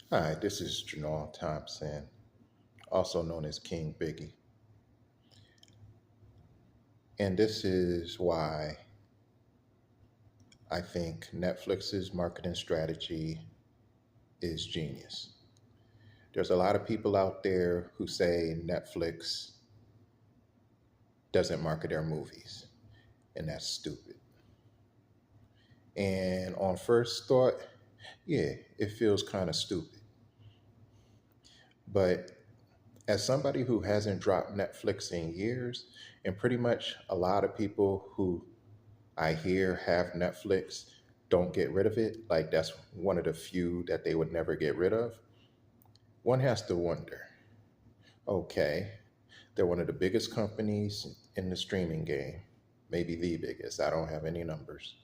Hi, this is Janal Thompson, also known as King Biggie. And this is why I think Netflix's marketing strategy is genius. There's a lot of people out there who say Netflix doesn't market their movies, and that's stupid. And on first thought, yeah, it feels kind of stupid. But as somebody who hasn't dropped Netflix in years, and pretty much a lot of people who I hear have Netflix don't get rid of it, like that's one of the few that they would never get rid of, one has to wonder, okay, they're one of the biggest companies in the streaming game, maybe the biggest. I don't have any numbers,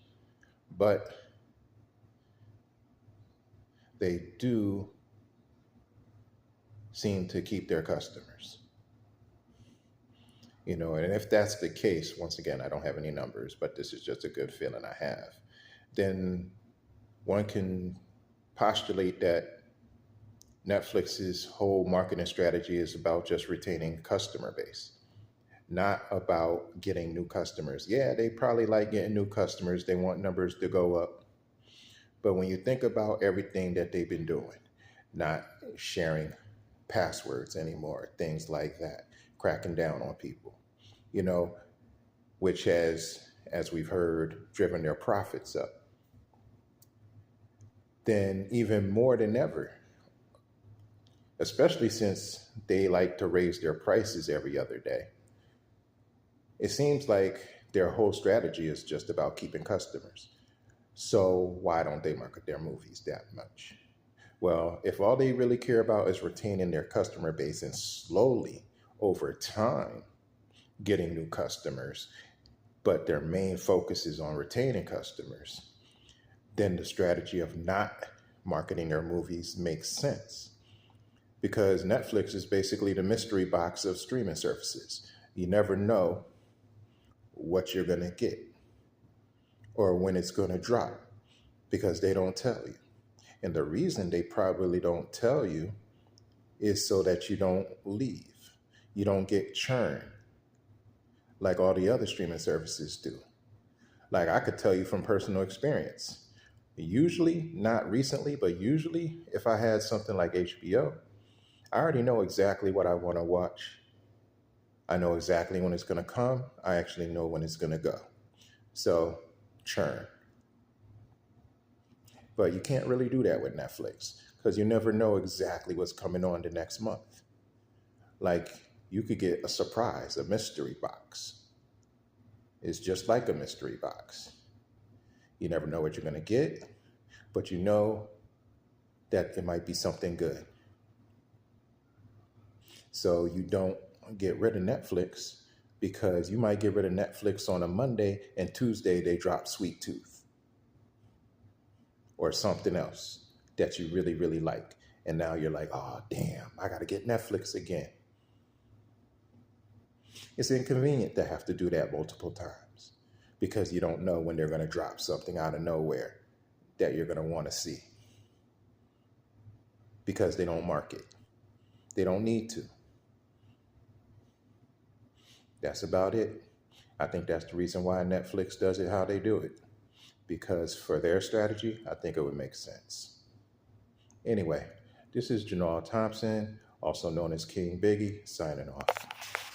but they do seem to keep their customers. And if that's the case, once again, I don't have any numbers, but this is just a good feeling I have, then one can postulate that Netflix's whole marketing strategy is about just retaining customer base, not about getting new customers. Yeah, they probably like getting new customers. They want numbers to go up. But when you think about everything that they've been doing, not sharing passwords anymore, things like that, cracking down on people, you know, which has, as we've heard, driven their profits up, then even more than ever, especially since they like to raise their prices every other day. It seems like their whole strategy is just about keeping customers. So why don't they market their movies that much? Well, if all they really care about is retaining their customer base and slowly over time getting new customers, but their main focus is on retaining customers, then the strategy of not marketing their movies makes sense because Netflix is basically the mystery box of streaming services. You never know what you're going to get or when it's going to drop because they don't tell you. And the reason they probably don't tell you is so that you don't leave. You don't get churn like all the other streaming services do. Like I could tell you from personal experience. Usually, not recently, but usually, if I had something like HBO, I already know exactly what I want to watch. I know exactly when it's going to come. I actually know when it's going to go. So, churn. But you can't really do that with Netflix because you never know exactly what's coming on the next month. Like you could get a surprise, a mystery box. It's just like a mystery box. You never know what you're going to get, but you know that it might be something good. So you don't get rid of Netflix because you might get rid of Netflix on a Monday and Tuesday they drop Sweet Tooth or something else that you really, really like. And now you're like, oh, damn, I got to get Netflix again. It's inconvenient to have to do that multiple times because you don't know when they're going to drop something out of nowhere that you're going to want to see because they don't market. They don't need to. That's about it. I think that's the reason why Netflix does it how they do it because for their strategy, I think it would make sense. Anyway, this is Janal Thompson, also known as King Biggie, signing off.